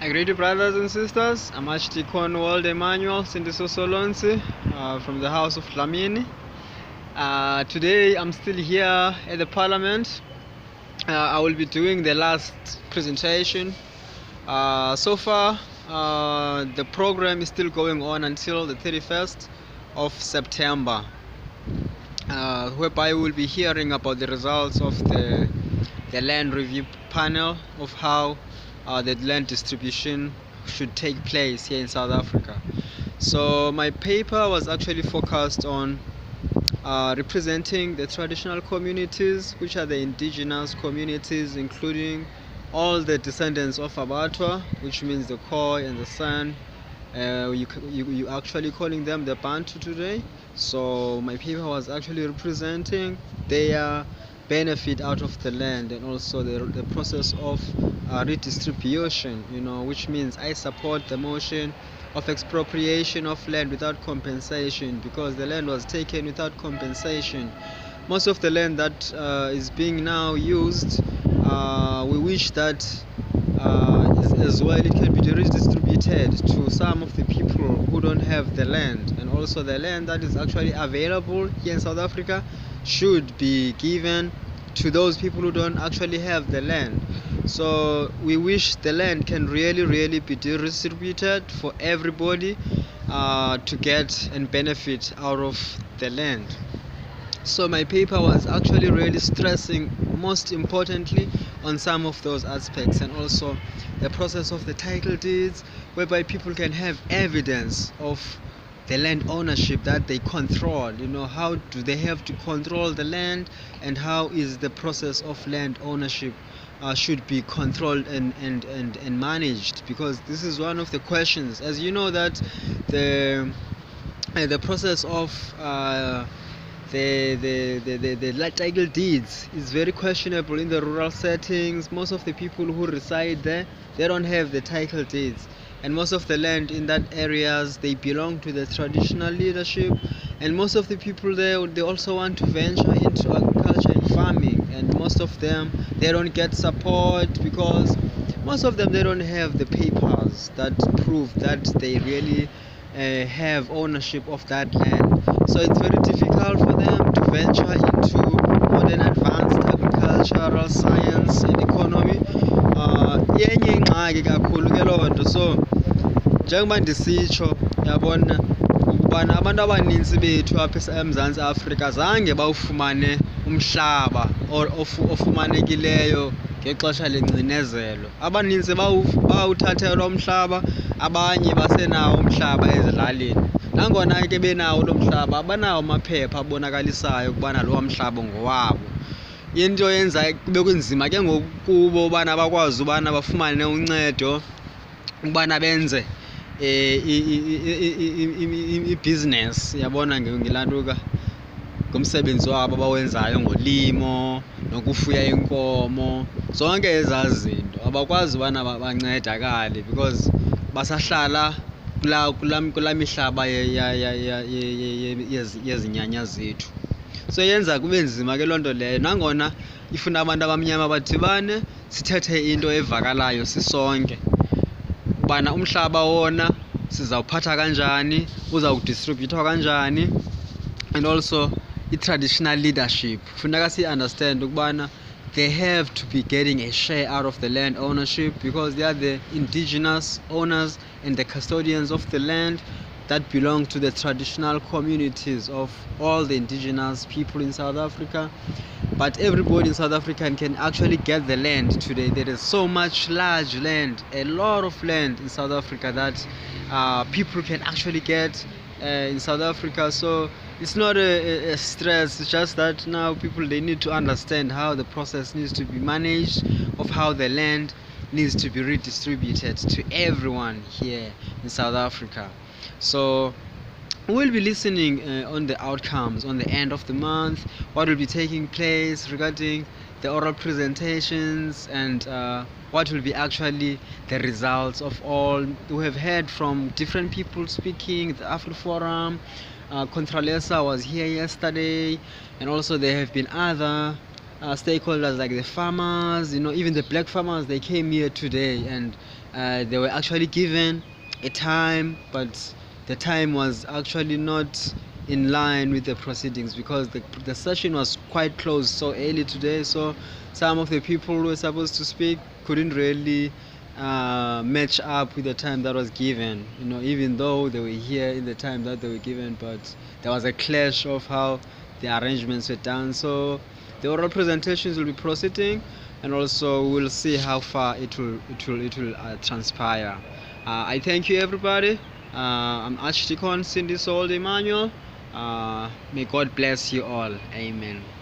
I greet you, brothers and sisters. I'm Archdeacon World Emmanuel Sindiso Solontsi from the house of Dlamini. Today I'm still here at the Parliament. I will be doing the last presentation. So far, the program is still going on until the 31st of September, whereby we will be hearing about the results of the land review panel of how the land distribution should take place here in South Africa. So my paper was actually focused on representing the traditional communities, which are the indigenous communities, including all the descendants of Abatwa, which means the Khoi and the San. You actually calling them the Bantu today. So my paper was actually representing their benefit out of the land, and also the process of redistribution, which means I support the motion of expropriation of land without compensation, because the land was taken without compensation. Most of the land that is being now used, we wish that as well it can be redistributed to some of the people who don't have the land, and also the land that is actually available here in South Africa should be given to those people who don't actually have the land. So we wish the land can really be redistributed for everybody to get and benefit out of the land. So my paper was actually really stressing, most importantly, on some of those aspects, and also the process of the title deeds, whereby people can have evidence of the land ownership that they control. How do they have to control the land, and how is the process of land ownership should be controlled and managed, because this is one of the questions. As you know that the process of the title deeds is very questionable in the rural settings. Most of the people who reside there, they don't have the title deeds, and most of the land in that areas, they belong to the traditional leadership, and most of the people there, they also want to venture into agriculture and farming, and most of them, they don't get support, because most of them, they don't have the papers that prove that they really have ownership of that land. So it's very difficult for them to venture into modern advanced agricultural science and economy. Yenye ingxaki kakhulu ke loo nto. So njengoba ndisitsho, yabona ukubana abantu abaninzi bethu apha eMzantsi Afrika zange bawufumane umhlaba ofumanekileyo ngexesha lengcinezelo. Abaninzi bawuthathelwa umhlaba, abanye basenawo umhlaba ezilalini. Nangona ke benawo lo mhlaba, abanawo amaphepha abonakalisayo ukubana lo mhlaba ngowabo. Into yenza kube kunzima ke ngoku kubo ubana bakwazi ubana bafumane uncedo ukubana benze i-business, yabona, ngelantuka ngomsebenzi wabo abawenzayo, ngolimo nokufuya inkomo, zonke ezaa zinto abakwazi ubana bancedakale, because basahlala kulaa mihlaba yezinyanya zethu. So yenza kube nzima ke loo nto leyo, nangona ifuna abantu abamnyama badibane, sithethe into evakalayo sisonke, ubana umhlaba wona sizawuphatha kanjani, uzawudistributwa kanjani, and also i-traditional leadership funeka si-understand ukubana they have to be getting a share out of the land ownership, because they are the indigenous owners and the custodians of the land that belong to the traditional communities of all the indigenous people in South Africa. But everybody in South Africa can actually get the land today. There is so much large land, a lot of land in South Africa that people can actually get in South Africa. So it's not a stress, it's just that now people, they need to understand how the process needs to be managed, of how the land needs to be redistributed to everyone here in South Africa. So we'll be listening on the outcomes on the end of the month, what will be taking place regarding the oral presentations, and what will be actually the results of all. We have heard from different people speaking, the Afro Forum, Contralesa was here yesterday, and also there have been other stakeholders like the farmers, even the black farmers, they came here today, and They were actually given a time, but the time was actually not in line with the proceedings because the session was quite close so early today. So some of the people who were supposed to speak couldn't really match up with the time that was given. Even though they were here in the time that they were given, but there was a clash of how the arrangements were done. So the oral presentations will be proceeding, and also we'll see how far it will transpire. I thank you, everybody. I'm Archdeacon Sindiso Emmanuel. May God bless you all. Amen.